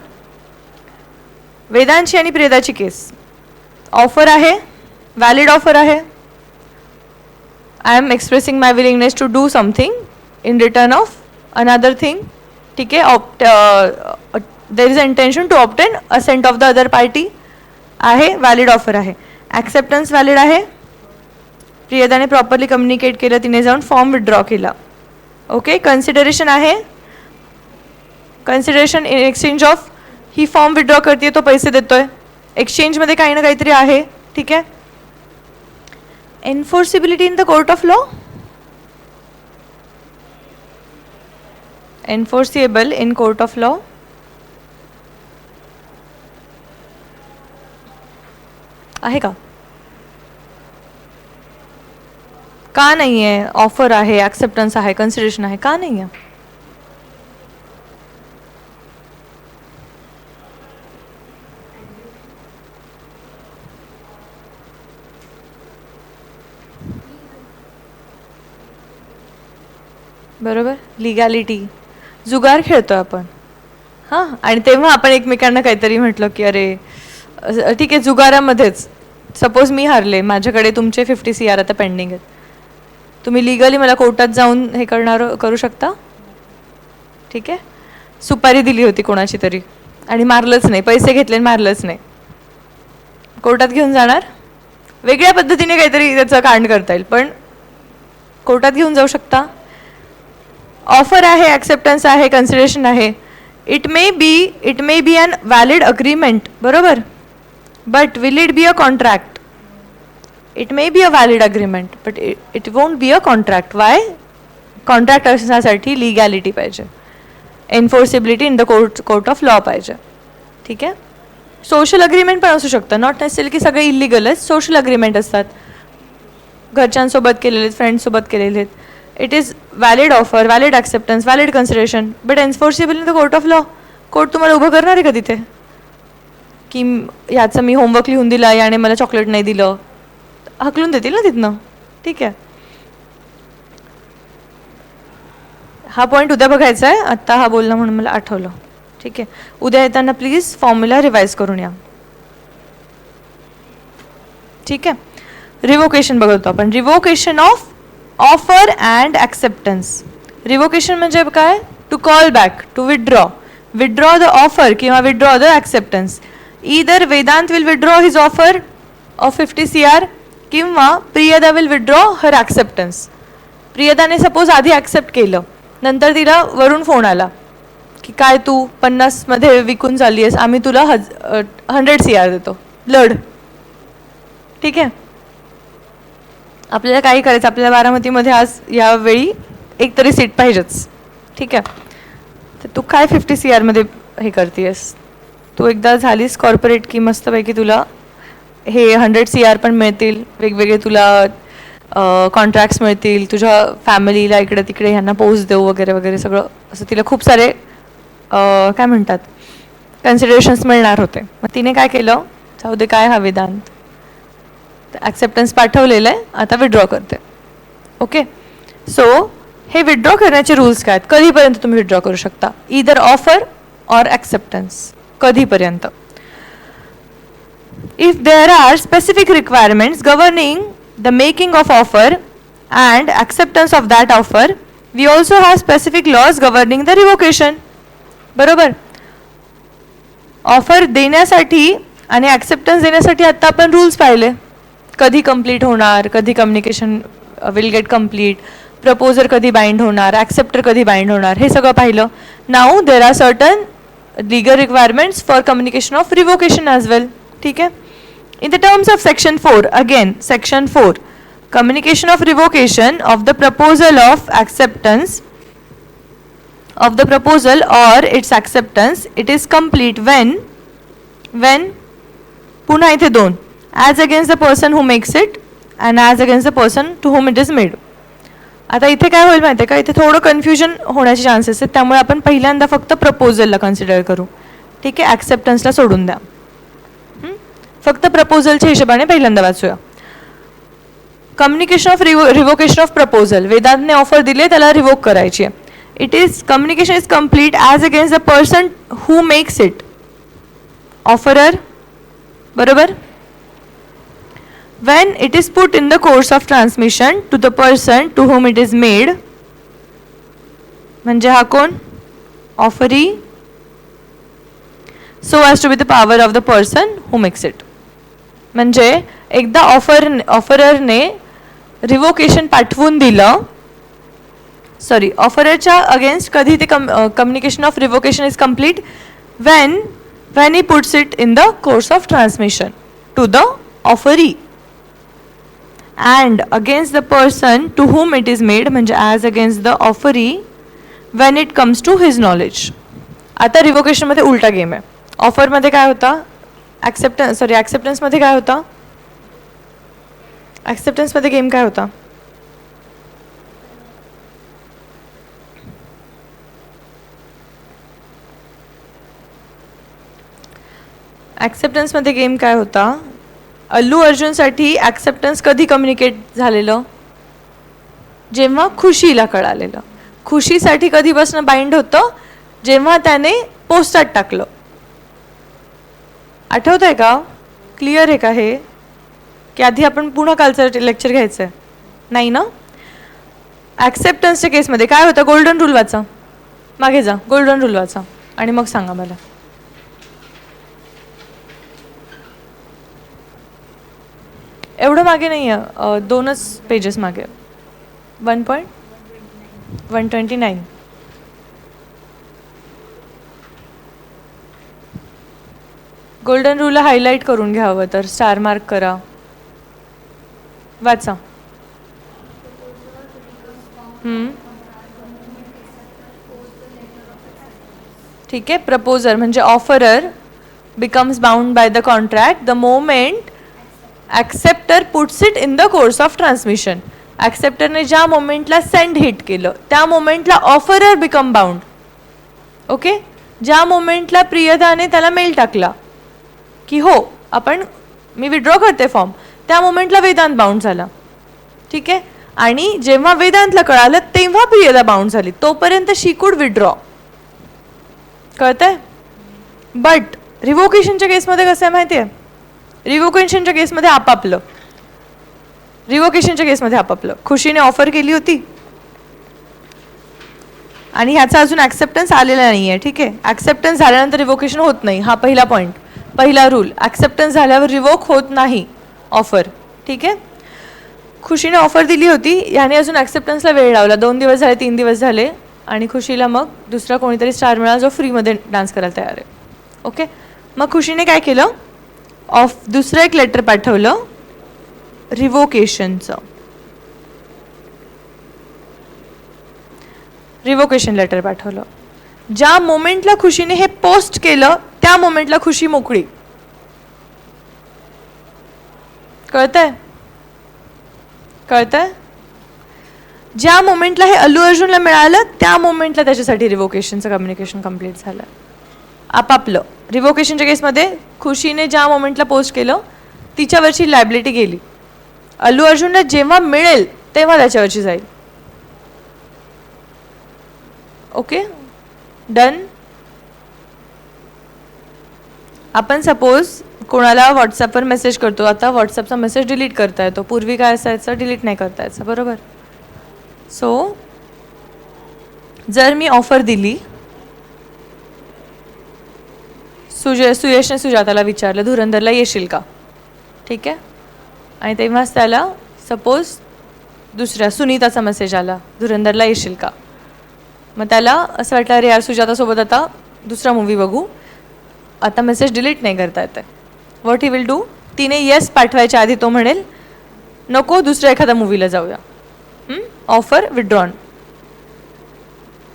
वेदांची आणि प्रियदाची केस. ऑफर आहे, व्हॅलिड ऑफर आहे. I am expressing my willingness to do something in return of another thing. ठीक आहे. There is a intention to obtain assent of the other party आहे, व्हॅलिड ऑफर आहे. ॲक्सेप्टन्स व्हॅलिड आहे. प्रियदाने प्रॉपरली कम्युनिकेट केलं, तिने जाऊन फॉर्म विथड्रॉ केला. ओके. कन्सिडरेशन आहे. Consideration in exchange of, he form withdraw करते, तो पैसे देतोय. एक्सचेंजमध्ये काही ना काहीतरी आहे. ठीक आहे. Enforceability in the court of law. Enforceable in court of law. आहे का नाही आहे? ऑफर आहे, ॲक्सेप्टन्स आहे, कन्सिडरेशन आहे, का नाही आहे? बरोबर. लिगॅलिटी. जुगार खेळतोय आपण. हां. आणि तेव्हा आपण एकमेकांना काहीतरी म्हटलं की अरे ठीक आहे, जुगारामध्येच सपोज मी हारले, माझ्याकडे तुमचे 50 CR आता पेंडिंग आहेत, तुम्ही लिगली मला कोर्टात जाऊन हे करू शकता. ठीक आहे. सुपारी दिली होती कोणाची तरी आणि मारलंच नाही, पैसे घेतले आणि मारलंच नाही, कोर्टात घेऊन जाणार? वेगळ्या पद्धतीने काहीतरी त्याचं कांड करता येईल, पण कोर्टात घेऊन जाऊ शकता. ऑफर आहे, ॲक्सेप्टन्स आहे, कन्सिडरेशन आहे. It may be an valid agreement. बरोबर. But will it be a contract? It may be a valid agreement but it won't be a contract. Why? Contract असण्यासाठी लिगॅलिटी पाहिजे, enforceability in the court of law पाहिजे. ठीक आहे. सोशल अग्रीमेंट पण असू शकतं, नॉट नेसेसरी की सगळे इलिगलच. सोशल अग्रीमेंट असतात, घरच्यांसोबत केलेले आहेत, फ्रेंड्ससोबत केलेले आहेत. It is valid offer, valid acceptance, valid consideration, but enforceable in the court of law. Court तुम्हाला उभं करणार आहे का तिथे की ह्याचं मी होमवर्क लिहून दिला, याने मला चॉकलेट नाही दिलं? हकलून देतील ना तिथनं. ठीक आहे. हा पॉईंट उद्या बघायचा आहे, आत्ता हा बोलणं म्हणून मला आठवलं. ठीक आहे. उद्या येताना प्लीज फॉर्म्युला रिवाईज करून या. ठीक आहे. रिवोकेशन बघतो आपण. Revocation of offer and acceptance. Revocation म्हणजे काय? To call back, to withdraw the offer किंवा withdraw the acceptance. Either Vedant will withdraw his offer of 50 CR किंवा Priyada will withdraw her acceptance. प्रियदाने सपोज आधी ॲक्सेप्ट केलं, नंतर तिला वरून फोन आला की काय तू 50मध्ये विकून चालली आहेस, आम्ही तुला 100 CR देतो, लढ. ठीक आहे. आपल्याला काही करायचं, आपल्याला बारामतीमध्ये आज यावेळी एक तरी सीट पाहिजेच. ठीक आहे. तर तू काय 50 CRमध्ये हे करतेस? तू एकदा झालीस कॉर्पोरेट की मस्तपैकी तुला हे 100 CR पण मिळतील, वेगवेगळे तुला कॉन्ट्रॅक्ट्स मिळतील, तुझ्या फॅमिलीला इकडे तिकडे ह्यांना पोस्ट देऊ वगैरे वगैरे सगळं असं तिला खूप सारे काय म्हणतात कन्सिडरेशन्स मिळणार होते. मग तिने काय केलं? जाऊ दे काय हा वेदांत, ॲक्सेप्टन्स पाठवलेलं आहे, आता विथड्रॉ करते. ओके. सो हे विथड्रॉ करण्याचे रूल्स काय आहेत? कधीपर्यंत तुम्ही विथड्रॉ करू शकता? Either offer or acceptance. कधीपर्यंत? If there are specific requirements governing the making of offer and acceptance of that offer, we also have specific laws governing the revocation. बरोबर. ऑफर देण्यासाठी आणि ॲक्सेप्टन्स देण्यासाठी आता आपण रूल्स पाहिले, कधी कंप्लीट होणार, कधी communication will get complete, proposer कधी बाइंड होणार, ॲक्सेप्टर कधी बाइंड होणार, हे सगळं पाहिलं. Now there are certain legal requirements for communication of revocation as well. ठीक आहे. In the terms of Section 4, again Section 4, communication of revocation of the proposal of acceptance of the proposal or its acceptance, it is complete when पुन्हा इथे दोन, as against the person who makes it and as against the person to whom it is made. आता इथे काय होईल माहिती आहे का, इथे थोडं कन्फ्युजन होण्याचे चान्सेस आहेत, त्यामुळे आपण पहिल्यांदा फक्त प्रपोजलला कन्सिडर करू. ठीक आहे, ॲक्सेप्टन्सला सोडून द्या. फक्त प्रपोजलच्या हिशोबाने पहिल्यांदा वाचूया. Communication of revocation of proposal. वेदांतने ऑफर दिली, त्याला रिवोक करायची आहे. It is communication is complete as against the person who makes it. Offerer, बरोबर. when it is put in the course of transmission to the person to whom it is made, म्हणजे हा कोण, offeree, so as to be the power of the person who makes it. म्हणजे एकदा ऑफररने रिवोकेशन पाठवून दिलं, सॉरी, ऑफररच्या अगेन्स्ट कधी ते communication of revocation is complete when he puts it in the course of transmission to the offeree and against the person to whom it is made, म्हणजे as against the offeree when it comes to his knowledge. आता रिवोकेशन मध्ये उलटा गेम आहे. ऑफर मध्ये काय होता, ॲक्सेप्टन्स मध्ये काय होता, ॲक्सेप्टन्स मध्ये गेम काय होता, ॲक्सेप्टन्स मध्ये गेम काय होता. अल्लू अर्जुनसाठी ॲक्सेप्टन्स कधी कम्युनिकेट झालेलं, जेव्हा खुशीला कळालेलं. खुशीसाठी कधीपासून बाइंड होतं, जेव्हा त्याने पोस्टात टाकलं. आठवत आहे का, क्लिअर आहे का हे, की आधी आपण पुन्हा कालचं लेक्चर घ्यायचं आहे, नाही ना. ॲक्सेप्टन्सच्या केसमध्ये काय होतं, गोल्डन रूल वाचा, मागे जा, गोल्डन रूल वाचा आणि मग सांगा मला. एवढं मागे नाही आहे, 2च पेजेस मागे, 1.129. गोल्डन रूलला हायलाईट करून घ्यावं तर स्टार मार्क करा, वाचा. ठीक आहे, प्रपोजर म्हणजे offerer becomes bound by the contract the moment accepter puts it in the course of transmission. ॲक्सेप्टरने ज्या मोमेंटला सेंड हिट केलं त्या मोमेंटला ऑफरर बिकम बाउंड. ओके, ज्या मोमेंटला प्रियदाने त्याला मेल टाकला की हो मी विड्रॉ करते फॉर्म, त्या मोमेंटला वेदांत बाउंड झाला. ठीक आहे, आणि जेव्हा वेदांतला कळालं तेव्हा प्रियदा बाउंड झाली, तोपर्यंत शी कुड विड्रॉ. कळतंय. बट रिवोकेशनच्या केसमध्ये कसं आहे माहिती आहे, रिवोकेशनच्या केसमध्ये आपापलं खुशीने ऑफर केली होती आणि ह्याचा अजून ॲक्सेप्टन्स आलेला नाही आहे. ठीक आहे, ॲक्सेप्टन्स झाल्यानंतर रिवोकेशन होत नाही, हा पहिला पॉईंट, पहिला रूल. ॲक्सेप्टन्स झाल्यावर रिवोक होत नाही ऑफर. ठीक आहे, खुशीने ऑफर दिली होती, ह्याने अजून ॲक्सेप्टन्सला वेळ लावला, 2 दिवस झाले, 3 दिवस झाले, आणि खुशीला मग दुसरा कोणीतरी स्टार मिळाला जो फ्रीमध्ये डान्स करायला तयार आहे. ओके, मग खुशीने काय केलं, दुसरं एक लेटर पाठवलं रिवोकेशनचं, रिवोकेशन लेटर पाठवलं. ज्या मोमेंटला खुशीने हे पोस्ट केलं त्या मोमेंटला खुशी मोकळी. कळतंय. ज्या मोमेंटला हे अल्लू अर्जुनला मिळालं त्या मोमेंटला त्याच्यासाठी रिवोकेशनचं कम्युनिकेशन कम्प्लीट झालं. आपापलं रिवोकेशनच्या केसमध्ये खुशीने ज्या मोमेंटला पोस्ट केलं तिच्यावरची लायबिलिटी गेली, अल्लू अर्जुनला जेव्हा मिळेल तेव्हा त्याच्यावरची जाईल. Okay, done. आपण सपोज कोणाला व्हॉट्सअपवर मेसेज करतो, आता व्हॉट्सअपचा मेसेज डिलीट करता येतो, पूर्वी काय असायचं, डिलीट नाही करता यायचं, बरोबर. सो जर मी ऑफर दिली, सुयशने सुजाताला विचारलं धुरंधरला येशील का, ठीक आहे, आणि तेव्हाच त्याला सपोज दुसऱ्या सुनीताचा मेसेज आला धुरंधरला येशील का. मग त्याला असं वाटलं अरे यार सुजातासोबत आता दुसरा मूवी बघू, आता मेसेज डिलीट नाही करता येते. व्हॉट ही विल डू, तिने येस पाठवायच्या आधी तो म्हणेल नको दुसऱ्या एखाद्या मूवीला जाऊया, ऑफर विड्रॉन.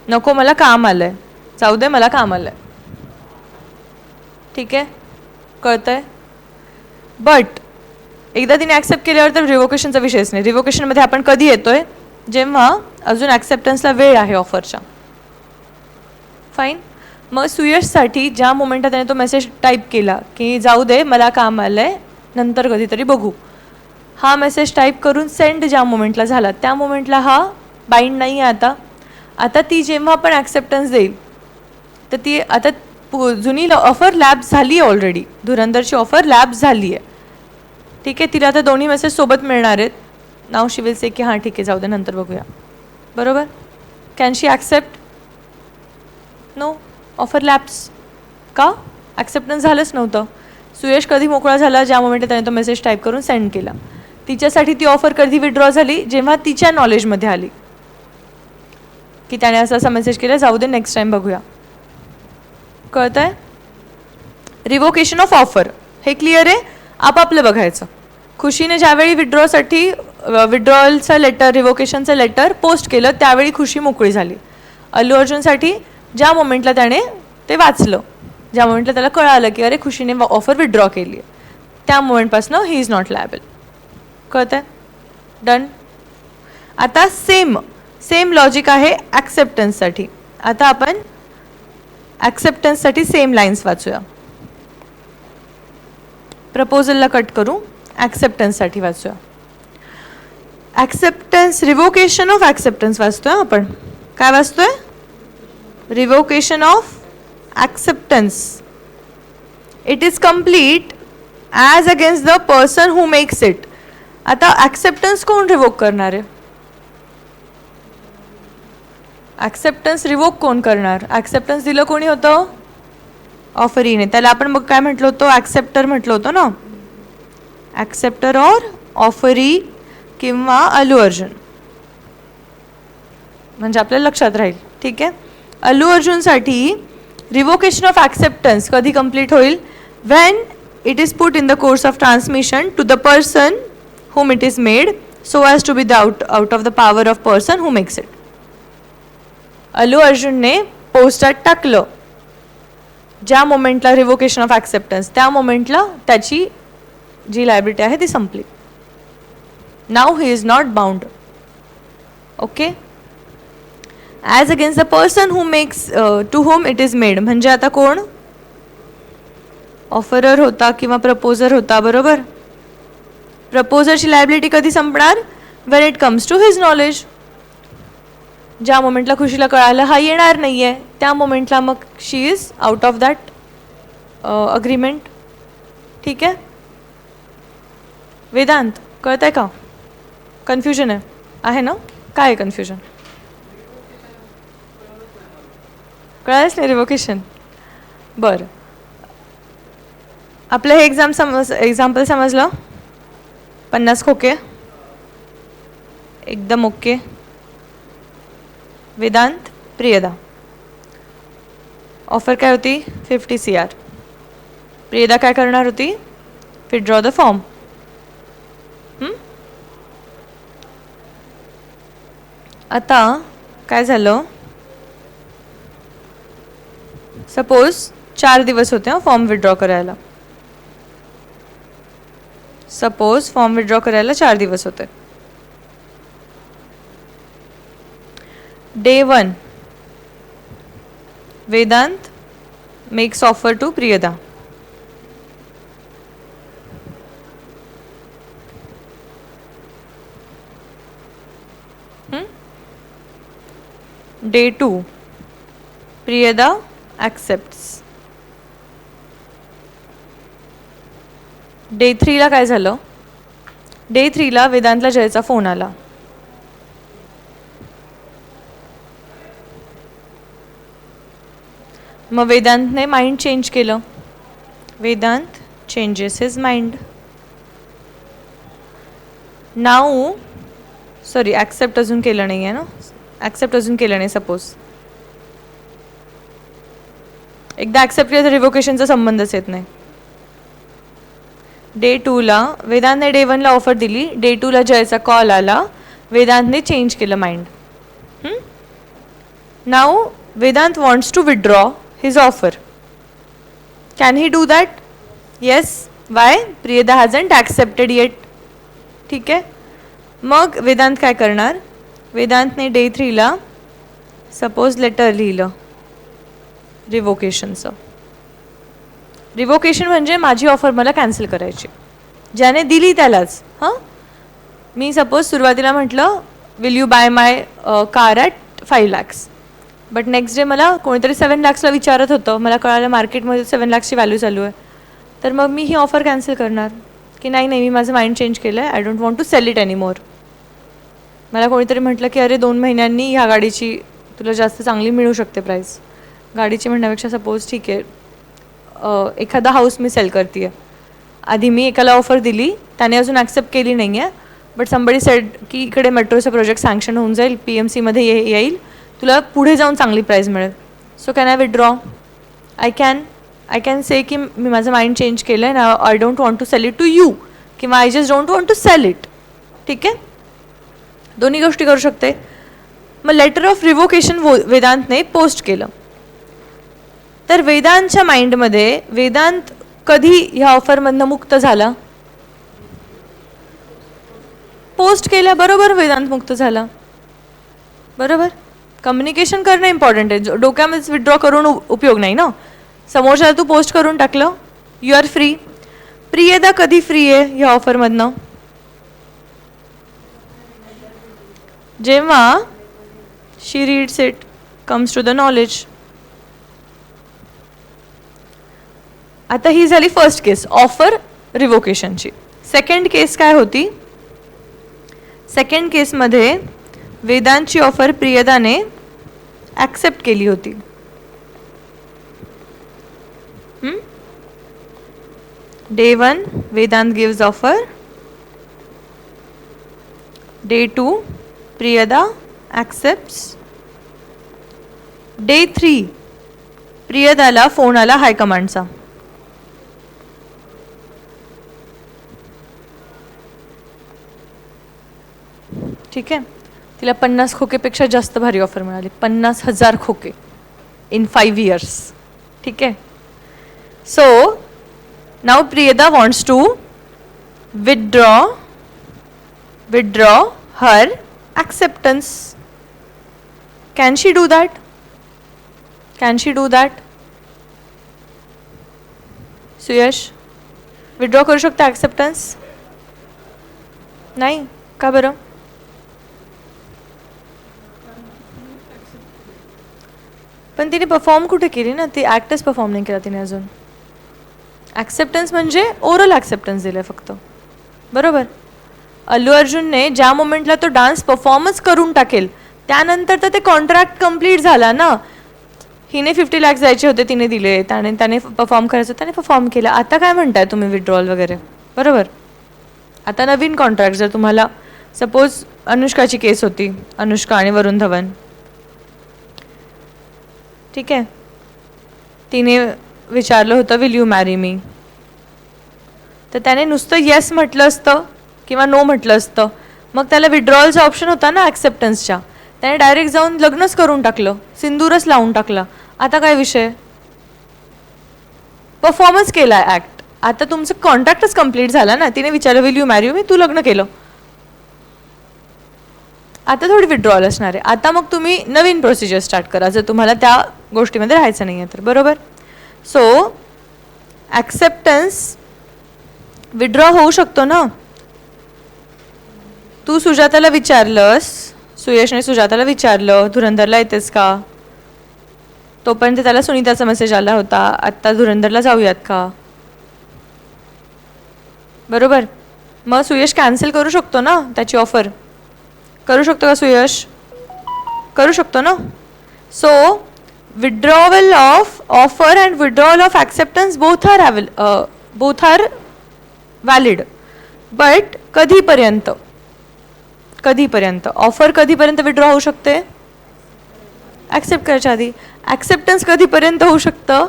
नको मला काम आलंय, जाऊ दे मला काम आलंय. ठीक आहे, कळतंय. बट एकदा तिने ॲक्सेप्ट केल्यावर तर रिव्होकेशनचा विषयच नाही. रिव्होकेशनमध्ये आपण कधी येतोय, जेव्हा अजून ॲक्सेप्टन्सला वेळ आहे ऑफरच्या. फाईन. मग सुयशसाठी ज्या मोमेंटला त्याने तो मेसेज टाईप केला की जाऊ दे मला काम आलं आहे नंतर कधीतरी बघू, हा मेसेज टाईप करून सेंड ज्या मोमेंटला झाला त्या मोमेंटला हा बाइंड नाही आहे. आता ती जेव्हा पण ॲक्सेप्टन्स देईल तर ती आता जुनी ऑफर लॅप्स झाली आहे ऑलरेडी. धुरंधरची ऑफर लॅप्स झाली आहे. ठीक आहे, तिला आता दोन्ही मेसेज सोबत मिळणार आहेत. नाव शी विल से की हां ठीक आहे जाऊ दे नंतर बघूया. बरोबर. Can she accept? No, offer lapse. का? ॲक्सेप्टन्स झालंच नव्हतं. सुयश कधी मोकळा झाला, ज्या मोमेंटला त्याने तो मेसेज टाईप करून सेंड केला. तिच्यासाठी ती ऑफर कधी विड्रॉ झाली, जेव्हा तिच्या नॉलेजमध्ये आली की त्याने असा मेसेज केला, जाऊ दे नेक्स्ट टाईम बघूया. कळत आहे. रिव्होकेशन ऑफ ऑफर हे क्लिअर आहे. आपापलं बघायचं. खुशीने ज्यावेळी विड्रॉलचं लेटर, रिव्होकेशनचं लेटर पोस्ट केलं त्यावेळी खुशी मोकळी झाली. अल्लू अर्जुनसाठी ज्या मोमेंटला त्याने ते वाचलं, ज्या मोमेंटला त्याला कळालं की अरे खुशीने ऑफर विड्रॉ केली आहे, त्या मोमेंटपासून ही इज नॉट लायबल. कळत आहे. डन. आता सेम लॉजिक आहे ॲक्सेप्टन्ससाठी. आता आपण ॲक्सेप्टन्ससाठी सेम लाईन्स वाचूया. प्रपोजलला कट करू, ॲक्सेप्टन्ससाठी वाचूया. ॲक्सेप्टन्स, रिव्होकेशन ऑफ ॲक्सेप्टन्स वाचतोय आपण. काय वाचतोय? Revocation of acceptance. It is complete as against the person who makes it. आता ॲक्सेप्टन्स कोण रिव्होक करणार आहे? ॲक्सेप्टन्स रिव्होक कोण करणार? ॲक्सेप्टन्स दिलं कोणी होतं? ऑफरीने. त्याला आपण मग काय म्हटलं होतं? ॲक्सेप्टर म्हटलं होतं ना. ॲक्सेप्टर और ऑफरी किंवा अल्लू अर्जुन, म्हणजे आपल्याला लक्षात राहील. ठीक आहे. अल्लू अर्जुनसाठी रिव्होकेशन ऑफ ॲक्सेप्टन्स कधी कंप्लीट होईल? When it is put in the course of transmission to the person whom it is made so as to be out of the power of person who makes it. Allu अर्जुनने पोस्टात टाकलं ज्या मोमेंटला रिव्होकेशन ऑफ ॲक्सेप्टन्स, त्या मोमेंटला त्याची जी लायबिलिटी आहे ती संपली. Now he is not bound. Okay. As against the person who makes to whom it is made, म्हणजे आता कोण? ऑफरर होता किंवा प्रपोजर होता. बरोबर. प्रपोजरची लायबिलिटी कधी संपणार? When it comes to his knowledge. ज्या मोमेंटला खुशीला कळालं हा येणार नाही आहे, त्या मोमेंटला मग she is out of that agreement. ठीक आहे. वेदांत कळत आहे का? कन्फ्युजन आहे ना? काय आहे कन्फ्युजन? कळालंच नाही रिव्होकेशन. बरं, आपलं हे एक्झाम्पल समजलं. 50 खोके एकदम ओके. वेदांत, प्रियदा. ऑफर काय होती? 50 CR. प्रियदा काय करणार होती? Withdraw the form. आता काय झालं? सपोज 4 दिवस होते फॉर्म विथड्रॉ करायला. सपोज फॉर्म विथड्रॉ करायला 4 दिवस होते. Day 1 Vedant makes offer to Priyada. Day 2 Priyada accepts. Day 3 ला काय झालं? डे 3 ला वेदांतला जयचा फोन आला. मग वेदांतने माइंड चेंज केलं. Vedant changes his mind. Now sorry accept अजून केलं नाही आहे ना. ॲक्सेप्ट अजून केलं नाही. सपोज एकदा ॲक्सेप्ट केलं तर रिव्होकेशनचा संबंधच येत नाही. डे 2 ला वेदांतने डे 1 ला ऑफर दिली. डे 2 ला जयचा कॉल आला. वेदांतने चेंज केलं mind. Now Vedant wants to withdraw his offer. Can he do that? Yes. Why? Priyada hasn't accepted yet. ठीक आहे. मग वेदांत काय करणार? वेदांतने डे 3ला सपोज लेटर लिहिलं रिवोकेशनचं. रिवोकेशन म्हणजे माझी ऑफर मला कॅन्सल करायची, ज्याने दिली त्यालाच. हां, मी सपोज सुरुवातीला म्हटलं will you buy my car at 5 lakhs, but next day मला कोणीतरी 7 lakhsला विचारत होतं. मला कळालं मार्केटमध्ये 7 lakhsची व्हॅल्यू चालू आहे. तर मग मी ही ऑफर कॅन्सल करणार की नाही मी माझं माइंड चेंज केलं आहे, I don't want to sell it anymore. मला कोणीतरी म्हटलं की अरे 2 महिन्यांनी ह्या गाडीची तुला जास्त चांगली मिळू शकते प्राईस. गाडीची म्हणण्यापेक्षा सपोज ठीक आहे एखादा हाऊस मी सेल करते आहे. आधी मी एकाला ऑफर दिली, त्याने अजून ॲक्सेप्ट केली नाही आहे, बट समबडी सेड की इकडे मेट्रोचा प्रोजेक्ट सँक्शन होऊन जाईल, PMCमध्ये येईल, तुला पुढे जाऊन चांगली प्राईस मिळेल. So can I withdraw? I can say की मी माझं माइंड चेंज केलं आहे ना, I don't want to sell it to you, किंवा I just don't want to sell it. ठीक आहे, दोन्ही गोष्टी करू शकते. मग लेटर ऑफ रिवोकेशन वेदांतने पोस्ट केलं. तर वेदांतच्या माइंडमध्ये वेदांत कधी ह्या ऑफरमधनं मुक्त झाला? पोस्ट केल्याबरोबर वेदांत मुक्त झाला. बरोबर. कम्युनिकेशन करणं इम्पॉर्टंट आहे. डोक्यामध्येच विड्रॉ करून उपयोग नाही ना. समोरच्याला तू पोस्ट करून टाकलं, यू आर फ्री. प्रियदा कधी फ्री आहे ह्या ऑफरमधनं? जेव्हा she reads it, comes to the knowledge. आता ही झाली फर्स्ट केस ऑफर रिवोकेशनची. सेकंड केस काय होती? सेकंड केसमध्ये वेदांतची ऑफर प्रियदाने ॲक्सेप्ट केली होती. Day 1 Vedant gives offer, day 2 Priyada accepts, day 3 प्रियदाला फोन आला हायकमांडचा. ठीक आहे, तिला 50 खोकेपेक्षा जास्त भारी ऑफर मिळाली, 50,000 खोके इन 5 years. ठीक आहे. So now Priyada wants to withdraw her acceptance. Can she do that? Suyash, withdraw करू शकता ॲक्सेप्टन्स? नाही का बरं? पण तिने परफॉर्म कुठे केली ना, ती ॲक्टच परफॉर्म नाही केला तिने अजून. ॲक्सेप्टन्स म्हणजे ओरल ॲक्सेप्टन्स दिलं फक्त. बरोबर. अल्लू अर्जुनने ज्या मोमेंटला तो डान्स परफॉर्मच करून टाकेल त्यानंतर तर ते कॉन्ट्रॅक्ट कंप्लीट झाला ना. हिने 50 lakhs द्यायचे होते, तिने दिले, त्याने परफॉर्म करायचं, त्याने परफॉर्म केलं. आता काय म्हणताय तुम्ही विड्रॉल वगैरे? बरोबर. आता नवीन कॉन्ट्रॅक्ट, जर तुम्हाला सपोज अनुष्काची केस होती, अनुष्का आणि वरुण धवन. ठीक आहे, तिने विचारलं होतं विल यू मॅरी मी, तर त्याने नुसतं येस म्हटलं असतं किंवा नो म्हटलं असतं, मग त्याला विड्रॉलचा ऑप्शन होता ना ॲक्सेप्टन्सच्या. त्याने डायरेक्ट जाऊन लग्नच करून टाकलं, सिंदूरच लावून टाकला. आता काय विषय? परफॉर्मन्स केला ॲक्ट. आता तुमचं कॉन्ट्रॅक्टच कंप्लीट झाला ना. तिने विचारलं विल यू मॅरी मी, तू लग्न केलं, आता थोडी विड्रॉल असणार आहे. आता मग तुम्ही नवीन प्रोसिजर स्टार्ट करा जर तुम्हाला त्या गोष्टीमध्ये राहायचं नाही आहे तर. बरोबर. सो ॲक्सेप्टन्स विड्रॉ होऊ शकतो ना. तू सुजाताला विचारलंस, सुयशने सुजाताला विचारलं धुरंधरला येतेस का, तोपर्यंत त्याला सुनीताचा मेसेज आला होता आत्ता धुरंधरला जाऊयात का. बरोबर. मग सुयश कॅन्सल करू शकतो ना त्याची ऑफर? करू शकतो का सुयश? करू शकतो ना. So withdrawal of offer and withdrawal of acceptance both are valid. But कधीपर्यंत ऑफर कधीपर्यंत विड्रॉ होऊ शकते? ॲक्सेप्ट करायच्या आधी. ॲक्सेप्टन्स कधीपर्यंत होऊ शकतं?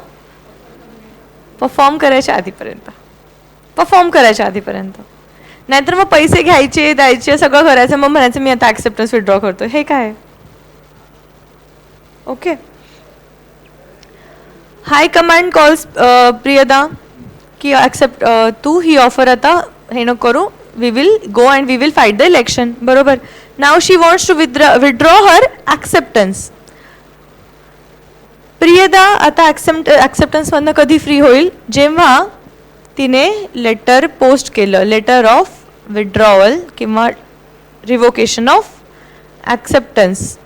परफॉर्म करायच्या आधीपर्यंत. नाहीतर मग पैसे घ्यायचे द्यायचे सगळं करायचं, मग म्हणायचं मी आता ॲक्सेप्टन्स विड्रॉ करतो. हे काय? Okay. High command calls Priyada की ॲक्सेप्ट तू ही ऑफर आता हे नको करू, we will go and we will fight the election. बरोबर. Now she wants to withdraw her acceptance. Priyada आता ॲक्सेप्टन्समधनं कधी फ्री होईल, जेव्हा तिने लेटर पोस्ट केलं, लेटर ऑफ विथड्रॉवल किंवा रिवोकेशन ऑफ ॲक्सेप्टन्स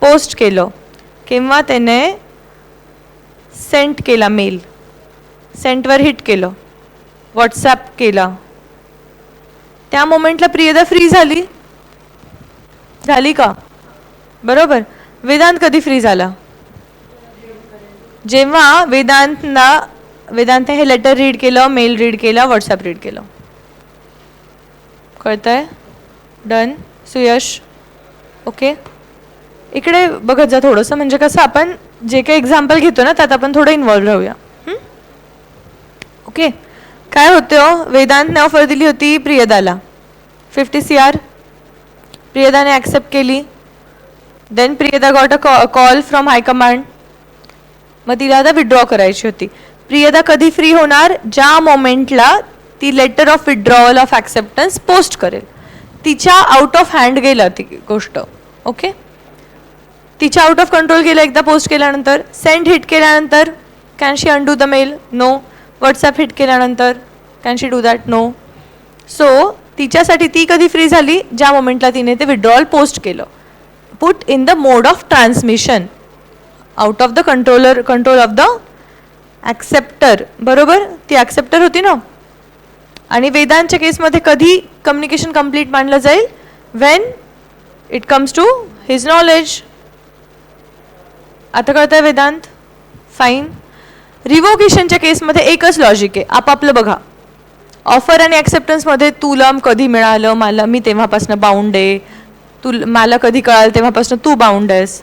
पोस्ट केलं, किंवा त्याने सेंड केला मेल, सेंटवर हिट केलं, व्हॉट्सॲप केला, त्या मोमेंटला प्रियदा फ्री झाली. झाली का? बरोबर. वेदांत कधी फ्री झाला? जेव्हा वेदांतने हे लेटर रीड केलं, मेल रीड केला, व्हॉट्सॲप रीड केलं. कळतंय? डन. सुयश ओके. इकडे बघत जा थोडंसं, म्हणजे कसं आपण जे काही एक्झाम्पल घेतो ना त्यात आपण थोडं इन्वॉल्व राहूया. ओके. काय होतं, वेदांतने ऑफर दिली होती प्रियदाला 50 CR. प्रियदाने ॲक्सेप्ट केली. Then Priyada got a call from high command. मग तिला आता विड्रॉ करायची होती. प्रियदा कधी फ्री होणार? ज्या मोमेंटला ती letter of withdrawal of acceptance post करेल. तिच्या आउट ऑफ हँड गेलं ती गोष्ट. ओके. तिच्या आउट ऑफ कंट्रोल गेलं एकदा पोस्ट केल्यानंतर. सेंड हिट केल्यानंतर can she undo the mail? No. WhatsApp hit केल्यानंतर can she do that? No. So तिच्यासाठी ती कधी फ्री झाली? ज्या मोमेंटला तिने ते विड्रॉवल पोस्ट केलं. Put in the mode of transmission, out of the control of the acceptor. बरोबर. ती ॲक्सेप्टर होती ना. आणि वेदांच्या केसमध्ये कधी कम्युनिकेशन कंप्लीट मानलं जाईल? When it comes to his knowledge. आता कळतंय वेदांत? फाईन. रिवोकेशनच्या केसमध्ये एकच लॉजिक आहे, आपापलं बघा. ऑफर आणि ॲक्सेप्टन्समध्ये तुला कधी मिळालं, मला मी तेव्हापासून बाउंड आहे, मला कधी कळालं तेव्हापासून तू बाउंड आहेस.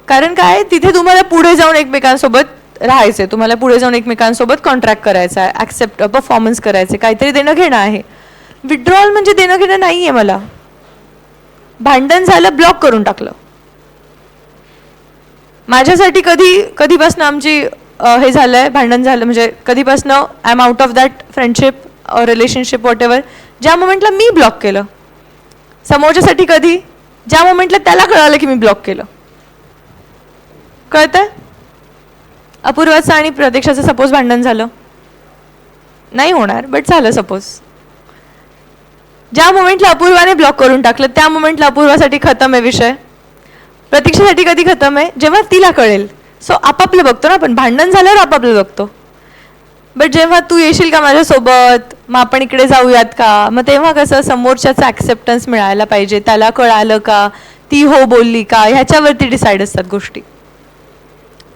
कारण काय, तिथे तुम्हाला पुढे जाऊन एकमेकांसोबत राहायचं आहे, तुम्हाला पुढे जाऊन एकमेकांसोबत कॉन्ट्रॅक्ट करायचा आहे, ॲक्सेप्ट परफॉर्मन्स करायचे, काहीतरी देणं घेणं आहे. विड्रॉल म्हणजे देणं घेणं नाही आहे. मला भांडण झालं, ब्लॉक करून टाकलं. माझ्यासाठी कधीपासून आमची हे झालं आहे, भांडण झालं, म्हणजे कधीपासून I am out of that friendship relationship what ever. ज्या मोमेंटला मी ब्लॉक केलं. समोरच्यासाठी कधी? ज्या मोमेंटला त्याला कळालं की मी ब्लॉक केलं. कळतंय? अपूर्वाचं आणि प्रतीक्षाचं सपोज भांडण झालं, नाही होणार बट झालं सपोज. ज्या मोमेंटला अपूर्वाने ब्लॉक करून टाकलं त्या मोमेंटला अपूर्वासाठी खतम आहे विषय. प्रतीक्षेसाठी कधी खतम आहे? जेव्हा तिला कळेल. सो आपापलं बघतो ना आपण, भांडण झाल्यावर आपापलं बघतो. बट जेव्हा तू येशील का माझ्यासोबत, मग आपण इकडे जाऊयात का, मग तेव्हा कसं समोरच्याचा ॲक्सेप्टन्स मिळायला पाहिजे, त्याला कळालं का, ती हो बोलली का, ह्याच्यावरती डिसाईड असतात गोष्टी.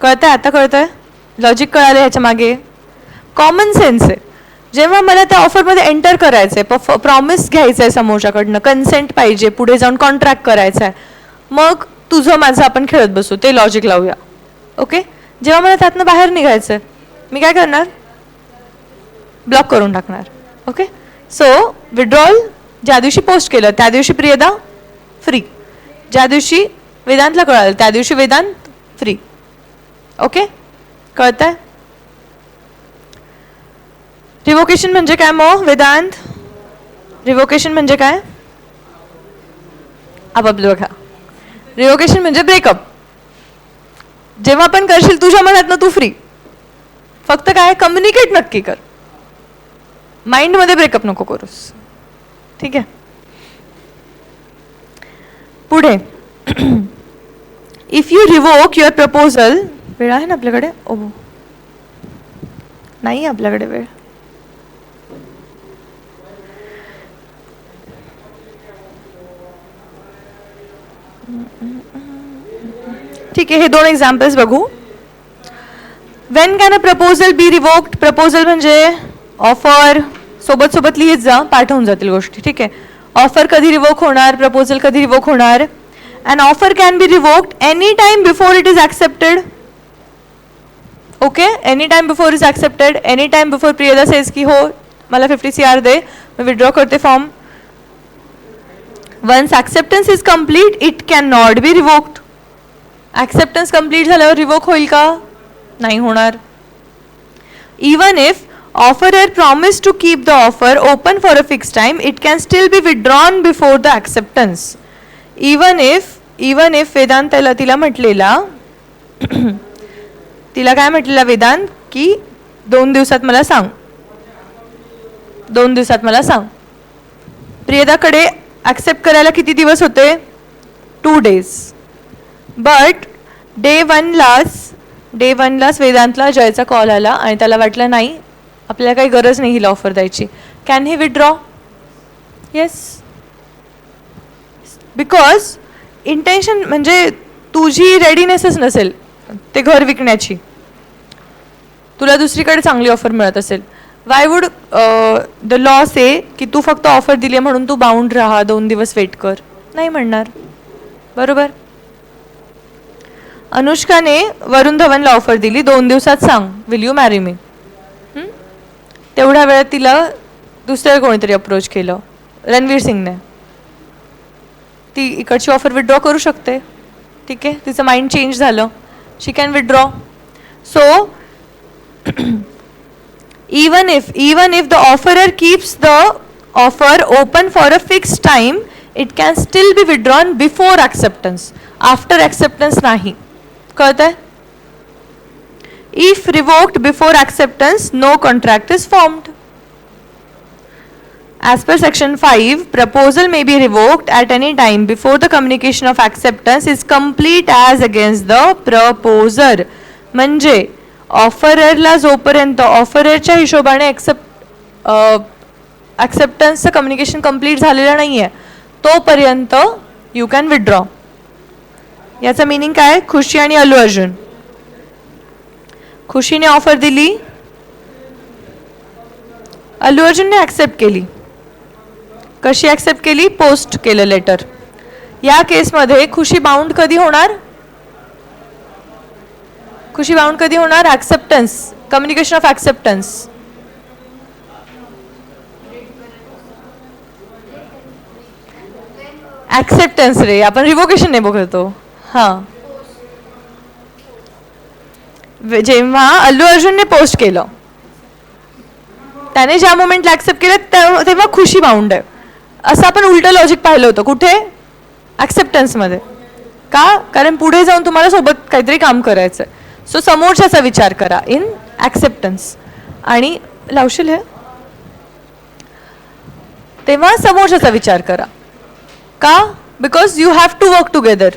कळतंय? आता कळतंय? लॉजिक कळालं ह्याच्या मागे? कॉमन सेन्स आहे. जेव्हा मला त्या ऑफरमध्ये एंटर करायचं आहे, प्रॉमिस घ्यायचं आहे समोरच्याकडनं, कन्सेंट पाहिजे, पुढे जाऊन कॉन्ट्रॅक्ट करायचा आहे, मग तुझं माझं आपण खेळत बसू, ते लॉजिक लावूया. ओके. जेव्हा मला त्यातनं बाहेर निघायचं आहे, मी काय करणार? ब्लॉक करून टाकणार. ओके. सो विड्रॉल ज्या दिवशी पोस्ट केलं त्या दिवशी प्रियदा फ्री. ज्या दिवशी वेदांतला कळालं त्या दिवशी वेदांत फ्री. ओके. कळतंय? रिवोकेशन म्हणजे काय मग वेदांत? रिवोकेशन म्हणजे काय? आपापलं बघा. रिवोकेशन म्हणजे ब्रेकअप. जेव्हा पण करशील तुझ्या मनातनं तू फ्री. फक्त काय, कम्युनिकेट नक्की कर. माइंडमध्ये ब्रेकअप नको करूस. ठीक आहे. पुढे if you revoke your proposal. वेळ आहे ना आपल्याकडे? ओ नाही आपल्याकडे वेळ. ठीक आहे. हे दोन एक्झाम्पल्स बघू. When can a proposal be revoked? Proposal म्हणजे ऑफर. सोबत सोबत लिहित जा, पाठवून जातील गोष्टी. ठीक आहे. ऑफर कधी रिवोक होणार, प्रपोजल कधी रिवोक होणार. And offer can be revoked any time before it is accepted. Okay. Any time before is accepted. Any time before Priyada says की हो मला 50 CR दे, मी विड्रॉ करते form. Once acceptance is complete it can not be revoked. Acceptance complete झाल्यावर रिवोक होईल का? नाही होणार. Even if offerer promised to keep the offer open for a fixed time, it can still be withdrawn before the acceptance. Even if Vedant तिला म्हटलेला तिला काय म्हटलेला वेदांत की 2 दिवसात मला सांग, 2 दिवसात मला सांग. प्रियदाकडे ॲक्सेप्ट करायला किती दिवस होते? 2 days. बट डे वनलाच वेदांतला जयचा कॉल आला आणि त्याला वाटलं नाही आपल्याला काही गरज नाही हिला ऑफर द्यायची. Can he withdraw? Yes. Because intention म्हणजे तुझी रेडीनेसच नसेल ते घर विकण्याची, तुला दुसरीकडे चांगली ऑफर मिळत असेल. वाय वुड द लॉ से की तू फक्त ऑफर दिली म्हणून तू बाउंड राहा, 2 दिवस वेट कर? नाही म्हणणार. बरोबर. अनुष्काने वरुण धवनला ऑफर दिली 2 दिवसात सांग विल यू मॅरी मी. तेवढ्या वेळात तिला दुसऱ्या कोणीतरी अप्रोच केलं, रणवीर सिंगने. ती इकडची ऑफर विथड्रॉ करू शकते. ठीक आहे, तिचं माइंड चेंज झालं, she can withdraw. So even if the offerer keeps the offer open for a fixed time, it can still be withdrawn before acceptance. After acceptance नाही. कळतंय? If revoked before acceptance, no contract is formed. As per section 5, proposal may be revoked at any time before the communication of acceptance is complete as against the proposer. म्हणजे ऑफररला जोपर्यंत ऑफररच्या हिशोबाने ॲक्सेप्टन्सचं कम्युनिकेशन कंप्लीट झालेलं नाही आहे तोपर्यंत यू कॅन विथड्रॉ. याचा मिनिंग काय? खुशी आणि अल्लू अर्जुन. खुशीने ऑफर दिली, अल्लू अर्जुनने ॲक्सेप्ट केली. कशी ॲक्सेप्ट केली? पोस्ट केलं लेटर. या केसमध्ये खुशी बाउंड कधी होणार? खुशी बाउंड कधी होणार? Acceptance, communication of acceptance. Acceptance रे, आपण रिव्होकेशन नाही बघतो. हां, जेव्हा अल्लू अर्जुनने पोस्ट केलं, त्याने ज्या मोमेंटला ॲक्सेप्ट केलं तेव्हा खुशी बाउंड आहे. असं आपण उलटं लॉजिक पाहिलं होतं. कुठे? ॲक्सेप्टन्समध्ये. का? कारण पुढे जाऊन तुम्हाला सोबत काहीतरी काम करायचं आहे. सो समोरच्याचा विचार करा इन ॲक्सेप्टन्स. आणि लावशील हे, तेव्हा समोरच्याचा विचार करा. का? Because you have to work together.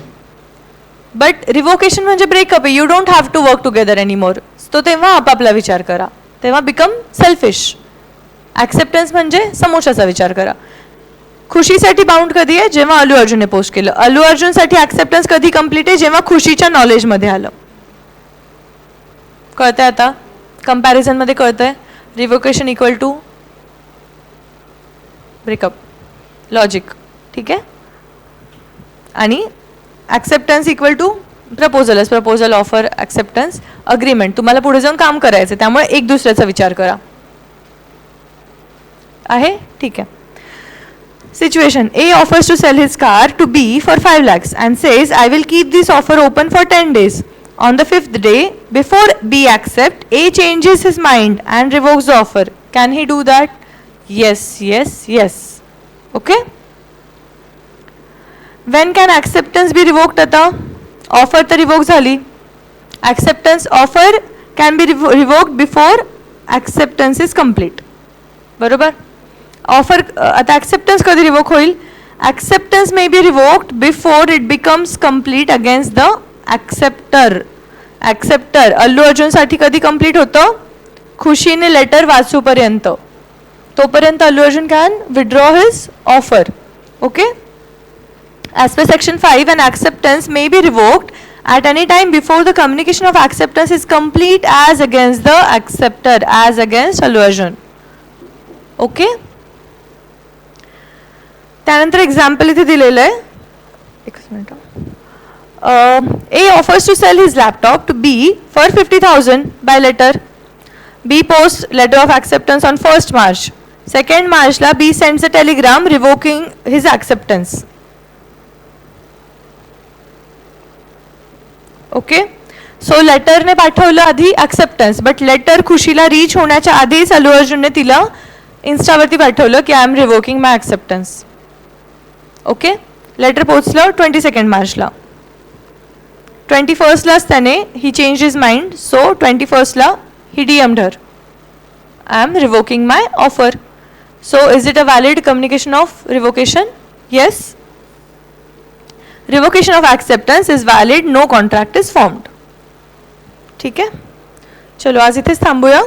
But revocation म्हणजे ब्रेकअप आहे. You don't have to work together anymore. तो तेव्हा आपापला विचार करा, तेव्हा बिकम सेल्फिश. ॲक्सेप्टन्स म्हणजे समोरच्याचा विचार करा. खुशीसाठी बाउंड कधी आहे? जेव्हा अल्लू अर्जुनने पोस्ट केलं. अल्लू अर्जुनसाठी ॲक्सेप्टन्स कधी कंप्लीट आहे? जेव्हा खुशीच्या नॉलेजमध्ये आलं. कळतंय आता? कंपॅरिझनमध्ये कळतंय. Revocation equal to breakup logic. ठीक आहे. आणि acceptance equal to proposal. Proposal, offer, acceptance, agreement. तुम्हाला पुढे जाऊन काम करायचं, त्यामुळे एक दुसऱ्याचा विचार करा. आहे? ठीक आहे. Situation: A offers to sell his car to B for 5 lakhs and says, I will keep this offer open for 10 days. On the 5th day, before B accepts, A changes his mind and revokes the offer. Can he do that? Yes, yes, yes. Okay? When can acceptance be revoked आता? Offer तर revoke झाली. Acceptance offer can be revoked before acceptance is complete. बरोबर? ऑफर आता ॲक्सेप्टन्स कधी रिवोक होईल? Acceptance may be revoked before it becomes complete against the acceptor. Allu अर्जुनसाठी कधी कंप्लीट होतं? खुशीने लेटर वाचूपर्यंत. तोपर्यंत Allu Arjun can withdraw his offer. Okay. As per section 5, an acceptance may be revoked at any time before the communication of acceptance is complete as against the acceptor, as against Allu Arjun. Okay. त्यानंतर एक्झाम्पल इथे दिलेलं आहे. एकच minute. A offers to sell his laptop to B for 50,000 by letter. B posts letter of acceptance on 1st March. 2nd March ला B sends a telegram revoking his acceptance. Okay. So लेटरने पाठवलं आधी ॲक्सेप्टन्स, बट लेटर खुशीला रीच होण्याच्या आधीच अल्लू अर्जुनने तिला इन्स्टावरती पाठवलं की I am revoking my acceptance. Okay. Letter पोचलं 22 मार्चला. 21लाच त्याने he change his mind, so 21ला he DM'd her, I am revoking my offer. So is it a valid communication of revocation? Yes. Revocation of acceptance is valid, no contract is formed. ठीक आहे. चलो आज इथेच थांबूया.